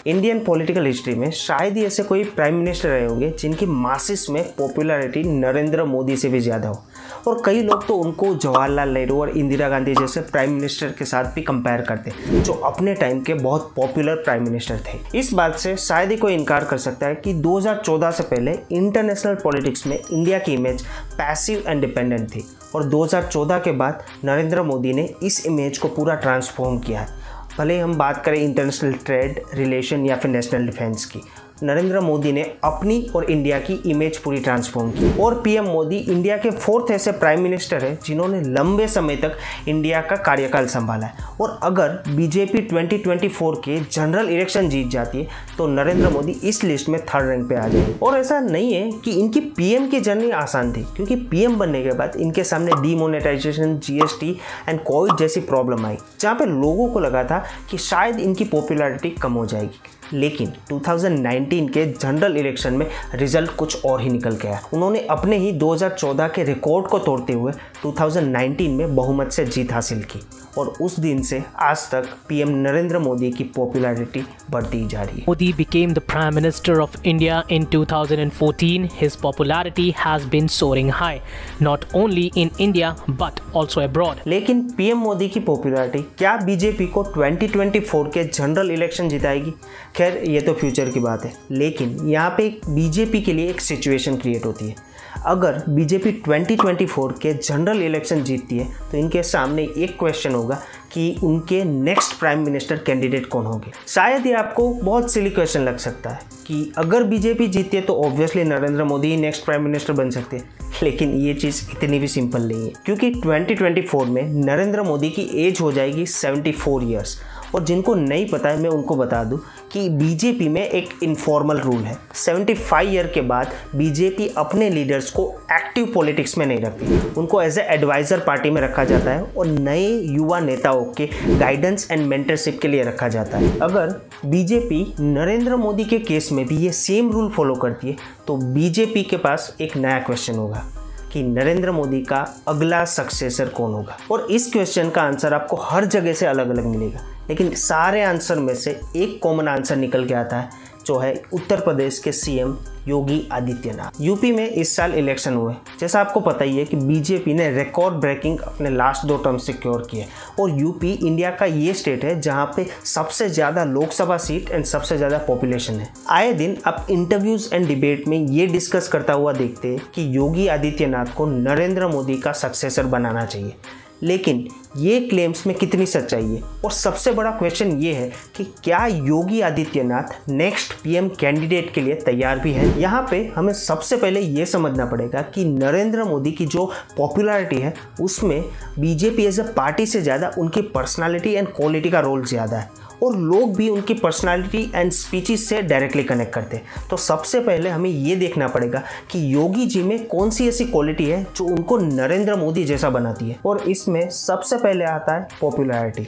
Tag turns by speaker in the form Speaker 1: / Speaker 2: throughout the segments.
Speaker 1: Indian political history में शायद ही ऐसे कोई प्राइम मिनिस्टर रहे होंगे जिनकी मासिस में पॉपुलैरिटी नरेंद्र मोदी से भी ज़्यादा हो, और कई लोग तो उनको जवाहरलाल नेहरू और इंदिरा गांधी जैसे प्राइम मिनिस्टर के साथ भी कंपेयर करते हैं, जो अपने टाइम के बहुत पॉपुलर प्राइम मिनिस्टर थे। इस बात से शायद ही कोई इनकार कर सकता है कि 2014 से पहले इंटरनेशनल पॉलिटिक्स में इंडिया की इमेज पैसिव एंड डिपेंडेंट थी, और 2014 के बाद नरेंद्र मोदी ने इस इमेज को पूरा ट्रांसफॉर्म किया है। भले हम बात करें इंटरनेशनल ट्रेड, रिलेशन या फिर नेशनल डिफेंस की, नरेंद्र मोदी ने अपनी और इंडिया की इमेज पूरी ट्रांसफॉर्म की। और पीएम मोदी इंडिया के 4th ऐसे प्राइम मिनिस्टर हैं जिन्होंने लंबे समय तक इंडिया का कार्यकाल संभाला है। और अगर बीजेपी 2024 के जनरल इलेक्शन जीत जाती है तो नरेंद्र मोदी इस लिस्ट में 3rd रैंक पे आ जाएंगे। और ऐसा नहीं है कि इनकी पीएम की जर्नी आसान थी, क्योंकि पीएम बनने के बाद इनके सामने डीमोनेटाइजेशन, जीएसटी एंड कोविड जैसी प्रॉब्लम आई, जहाँ पे लोगों को लगा था कि शायद इनकी पॉपुलैरिटी कम हो जाएगी। लेकिन 2019 के जनरल इलेक्शन में रिजल्ट कुछ और ही निकल गया। उन्होंने अपने ही 2014 के रिकॉर्ड को तोड़ते हुए 2019 में बहुमत से जीत हासिल की, और उस दिन से आज तक पीएम नरेंद्र मोदी की पॉपुलैरिटी बढ़ती जा रही है।
Speaker 2: Modi became the Prime Minister of India in 2014. His popularity has been soaring high, not only in India but also abroad.
Speaker 1: लेकिन पीएम मोदी की पॉपुलैरिटी क्या बीजेपी को 2024 के जनरल इलेक्शन जिताएगी? खैर, ये तो फ्यूचर की बात है, लेकिन यहाँ पे बीजेपी के लिए एक सिचुएशन क्रिएट होती है। अगर बीजेपी 2024 के जनरल इलेक्शन जीतती है तो इनके सामने एक क्वेश्चन होगा कि उनके नेक्स्ट प्राइम मिनिस्टर कैंडिडेट कौन होंगे। शायद ये आपको बहुत सिली क्वेश्चन लग सकता है कि अगर बीजेपी जीतती है तो ऑब्वियसली नरेंद्र मोदी ही नेक्स्ट प्राइम मिनिस्टर बन सकते हैं, लेकिन ये चीज़ इतनी भी सिंपल नहीं है, क्योंकि 2024 में नरेंद्र मोदी की एज हो जाएगी 74 ईयर्स। और जिनको नहीं पता है मैं उनको बता दूं कि बीजेपी में एक इनफॉर्मल रूल है, 75 ईयर के बाद बीजेपी अपने लीडर्स को एक्टिव पॉलिटिक्स में नहीं रखती, उनको एज ए एडवाइज़र पार्टी में रखा जाता है और नए युवा नेताओं के गाइडेंस एंड मेंटरशिप के लिए रखा जाता है। अगर बीजेपी नरेंद्र मोदी के केस में भी ये सेम रूल फॉलो करती है तो बीजेपी के पास एक नया क्वेश्चन होगा कि नरेंद्र मोदी का अगला सक्सेसर कौन होगा। और इस क्वेश्चन का आंसर आपको हर जगह से अलग अलग मिलेगा, लेकिन सारे आंसर में से एक कॉमन आंसर निकल के आता है, जो है उत्तर प्रदेश के सीएम योगी आदित्यनाथ। यूपी में इस साल इलेक्शन हुए, जैसा आपको पता ही है कि बीजेपी ने रिकॉर्ड ब्रेकिंग अपने लास्ट 2 टर्म सिक्योर किए, और यूपी इंडिया का ये स्टेट है जहां पे सबसे ज़्यादा लोकसभा सीट एंड सबसे ज़्यादा पॉपुलेशन है। आए दिन आप इंटरव्यूज एंड डिबेट में ये डिस्कस करता हुआ देखते हैं कि योगी आदित्यनाथ को नरेंद्र मोदी का सक्सेसर बनाना चाहिए, लेकिन ये क्लेम्स में कितनी सच्चाई है? और सबसे बड़ा क्वेश्चन ये है कि क्या Yogi Adityanath next PM candidate के लिए तैयार भी है? यहाँ पे हमें सबसे पहले ये समझना पड़ेगा कि नरेंद्र मोदी की जो पॉपुलैरिटी है उसमें बीजेपी एज ए पार्टी से ज़्यादा उनकी पर्सनालिटी एंड क्वालिटी का रोल ज़्यादा है, और लोग भी उनकी पर्सनालिटी एंड स्पीचेस से डायरेक्टली कनेक्ट करते हैं। तो सबसे पहले हमें ये देखना पड़ेगा कि योगी जी में कौन सी ऐसी क्वालिटी है जो उनको नरेंद्र मोदी जैसा बनाती है, और इसमें सबसे पहले आता है पॉपुलैरिटी।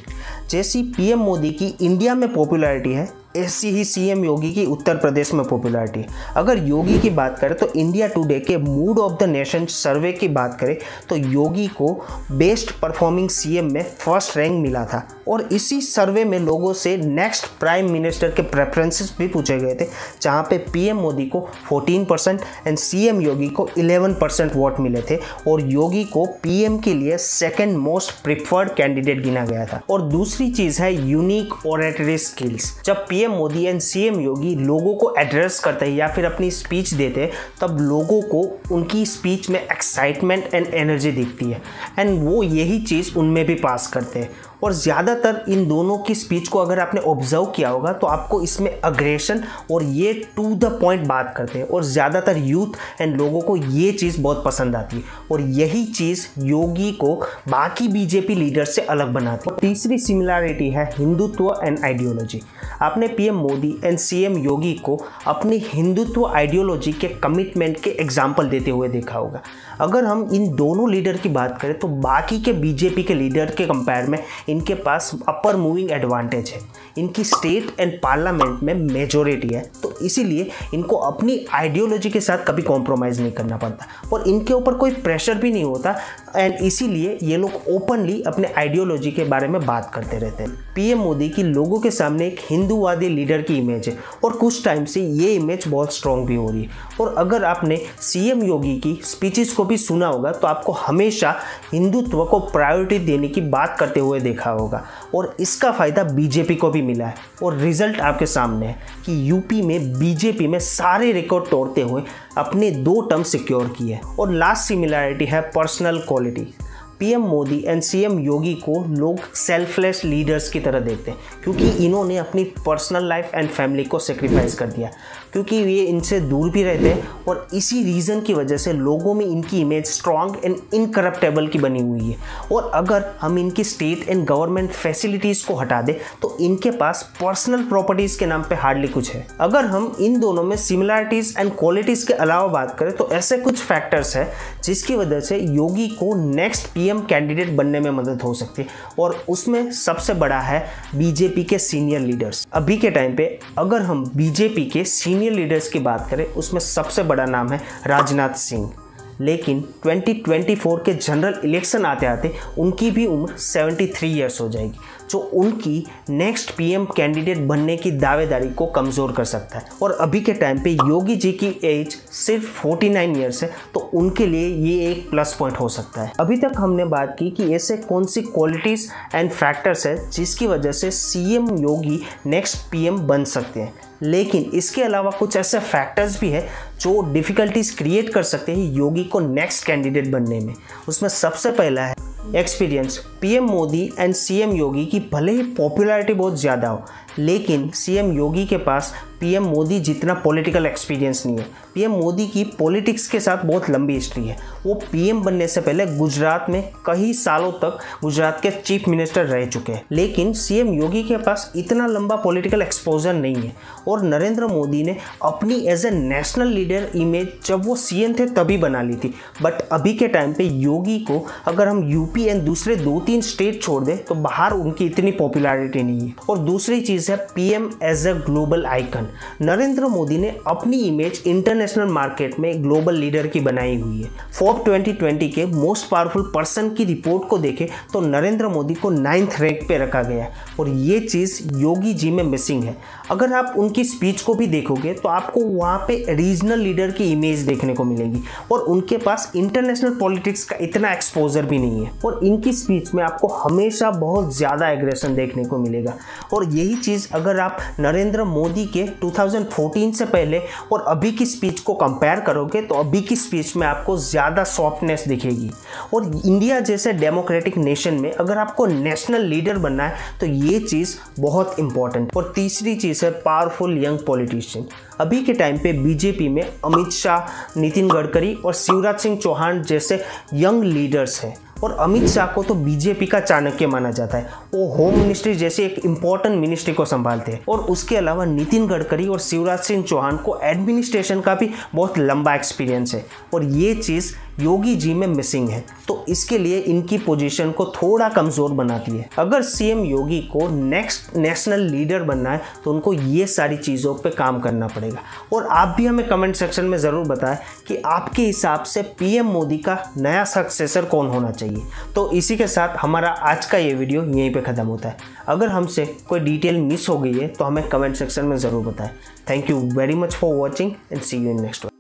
Speaker 1: जैसी पीएम मोदी की इंडिया में पॉपुलैरिटी है, ऐसी ही सीएम योगी की उत्तर प्रदेश में पॉपुलैरिटी है। अगर योगी की बात करें तो इंडिया टुडे के मूड ऑफ द नेशन सर्वे की बात करें तो योगी को बेस्ट परफॉर्मिंग सीएम में 1st रैंक मिला था, और इसी सर्वे में लोगों से नेक्स्ट प्राइम मिनिस्टर के प्रेफरेंसेस भी पूछे गए थे, जहां पे पीएम मोदी को 14% एंड सीएम योगी को 11% वोट मिले थे, और योगी को पीएम के लिए 2nd मोस्ट प्रिफर्ड कैंडिडेट गिना गया था। और दूसरी चीज़ है यूनिक ऑरेटरी स्किल्स। जब पीएम मोदी एंड सीएम योगी लोगों को एड्रेस करते हैं या फिर अपनी स्पीच देते हैं, तब लोगों को उनकी स्पीच में एक्साइटमेंट एंड एनर्जी दिखती है, एंड वो यही चीज़ उनमें भी पास करते हैं। और ज़्यादातर इन दोनों की स्पीच को अगर आपने ऑब्जर्व किया होगा तो आपको इसमें अग्रेशन और ये टू द पॉइंट बात करते हैं, और ज़्यादातर यूथ एंड लोगों को ये चीज़ बहुत पसंद आती है, और यही चीज़ योगी को बाकी बीजेपी लीडर से अलग बनाती है। तीसरी सिमिलरिटी है हिंदुत्व एंड आइडियोलॉजी। आपने PM Modi and CM Yogi को अपनी हिंदुत्व आइडियोलॉजी के कमिटमेंट के एग्जाम्पल देते हुए देखा होगा। अगर हम इन दोनों लीडर की बात करें तो बाकी के बीजेपी के लीडर के कंपेयर में इनके पास अपर मूविंग एडवांटेज है, इनकी स्टेट एंड पार्लियामेंट में मेजोरिटी है, तो इसीलिए इनको अपनी आइडियोलॉजी के साथ कभी कॉम्प्रोमाइज़ नहीं करना पड़ता, और इनके ऊपर कोई प्रेशर भी नहीं होता एंड इसीलिए ये लोग ओपनली अपने आइडियोलॉजी के बारे में बात करते रहते हैं। पीएम मोदी की लोगों के सामने एक हिंदूवादी लीडर की इमेज है और कुछ टाइम से ये इमेज बहुत स्ट्रॉन्ग भी हो रही है। और अगर आपने सीएम योगी की स्पीचेस को भी सुना होगा तो आपको हमेशा हिंदुत्व को प्रायोरिटी देने की बात करते हुए देखा होगा और इसका फ़ायदा बीजेपी को भी मिला है। और रिजल्ट आपके सामने है कि यूपी में बीजेपी में सारे रिकॉर्ड तोड़ते हुए अपने 2 टर्म सिक्योर किए। और लास्ट सिमिलैरिटी है personal quality. PM Modi and CM Yogi को लोग सेल्फलेस लीडर्स की तरह देखते हैं क्योंकि इन्होंने अपनी पर्सनल लाइफ एंड फैमिली को सेक्रीफाइस कर दिया, क्योंकि ये इनसे दूर भी रहते हैं और इसी रीज़न की वजह से लोगों में इनकी इमेज स्ट्रॉन्ग एंड इनकरप्टेबल की बनी हुई है। और अगर हम इनकी स्टेट एंड गवर्नमेंट फैसिलिटीज़ को हटा दें तो इनके पास पर्सनल प्रॉपर्टीज़ के नाम पे हार्डली कुछ है। अगर हम इन दोनों में सिमिलरिटीज़ एंड क्वालिटीज़ के अलावा बात करें तो ऐसे कुछ फैक्टर्स हैं जिसकी वजह से योगी को नेक्स्ट पीएम कैंडिडेट बनने में मदद हो सकती है और उसमें सबसे बड़ा है बीजेपी के सीनियर लीडर्स। अभी के टाइम पे अगर हम बीजेपी के सीनियर लीडर्स की बात करें उसमें सबसे बड़ा नाम है राजनाथ सिंह। लेकिन 2024 के जनरल इलेक्शन आते आते उनकी भी उम्र 73 ईयर्स हो जाएगी, जो उनकी नेक्स्ट पीएम कैंडिडेट बनने की दावेदारी को कमज़ोर कर सकता है। और अभी के टाइम पे योगी जी की एज सिर्फ 49 ईयर्स है, तो उनके लिए ये एक प्लस पॉइंट हो सकता है। अभी तक हमने बात की कि ऐसे कौन सी क्वालिटीज़ एंड फैक्टर्स है जिसकी वजह से सीएम योगी नेक्स्ट पीएम बन सकते हैं, लेकिन इसके अलावा कुछ ऐसे फैक्टर्स भी है जो डिफ़िकल्टीज क्रिएट कर सकते हैं योगी को नेक्स्ट कैंडिडेट बनने में। उसमें सबसे पहला है experience. PM Modi and CM Yogi की भले ही पॉपुलैरिटी बहुत ज़्यादा हो, लेकिन सीएम योगी के पास पीएम मोदी जितना पॉलिटिकल एक्सपीरियंस नहीं है। पीएम मोदी की पॉलिटिक्स के साथ बहुत लंबी हिस्ट्री है। वो पीएम बनने से पहले गुजरात में कई सालों तक गुजरात के चीफ मिनिस्टर रह चुके हैं, लेकिन सीएम योगी के पास इतना लंबा पॉलिटिकल एक्सपोजर नहीं है। और नरेंद्र मोदी ने अपनी as a national leader image जब वो सीएम थे तभी बना ली थी, बट अभी के टाइम पे योगी को अगर हम यूपी एंड दूसरे 2-3 स्टेट छोड़ दें तो बाहर उनकी इतनी पॉपुलैरिटी नहीं है। और दूसरी चीज़ है PM as a global icon. Narendra Modi ने अपनी इमेज इंटरनेशनल मार्केट में ग्लोबल लीडर की बनाई हुई है। फोर्ब्स 2020 के मोस्ट पावरफुल पर्सन की रिपोर्ट को देखें तो नरेंद्र मोदी को 9th रैंक पे रखा गया है और ये चीज़ योगी जी में मिसिंग है। अगर आप उनकी स्पीच को भी देखोगे तो आपको वहाँ पे रीजनल लीडर की इमेज देखने को मिलेगी और उनके पास इंटरनेशनल पॉलिटिक्स का इतना एक्सपोजर भी नहीं है। और इनकी स्पीच में आपको हमेशा बहुत ज़्यादा एग्रेशन देखने को मिलेगा। और यही चीज़ अगर आप नरेंद्र मोदी के 2014 से पहले और अभी की स्पीच को कंपेयर करोगे तो अभी की स्पीच में आपको ज़्यादा सॉफ्टनेस दिखेगी। और इंडिया जैसे डेमोक्रेटिक नेशन में अगर आपको नेशनल लीडर बनना है तो ये चीज़ बहुत इंपॉर्टेंट। और तीसरी चीज़ है पावरफुल यंग पॉलिटिशियन। अभी के टाइम पे बीजेपी में अमित शाह, नितिन गडकरी और शिवराज सिंह चौहान जैसे यंग लीडर्स हैं। और अमित शाह को तो बीजेपी का चाणक्य माना जाता है। वो होम मिनिस्ट्री जैसे एक इम्पॉर्टेंट मिनिस्ट्री को संभालते हैं। और उसके अलावा नितिन गडकरी और शिवराज सिंह चौहान को एडमिनिस्ट्रेशन का भी बहुत लंबा एक्सपीरियंस है और ये चीज़ योगी जी में मिसिंग है, तो इसके लिए इनकी पोजीशन को थोड़ा कमज़ोर बनाती है। अगर सीएम योगी को नेक्स्ट नेशनल लीडर बनना है तो उनको ये सारी चीज़ों पे काम करना पड़ेगा। और आप भी हमें कमेंट सेक्शन में ज़रूर बताएं कि आपके हिसाब से पीएम मोदी का नया सक्सेसर कौन होना चाहिए। तो इसी के साथ हमारा आज का ये वीडियो यहीं पे ख़त्म होता है। अगर हमसे कोई डिटेल मिस हो गई है तो हमें कमेंट सेक्शन में ज़रूर बताएं। Thank you very much for watching and see you in next one.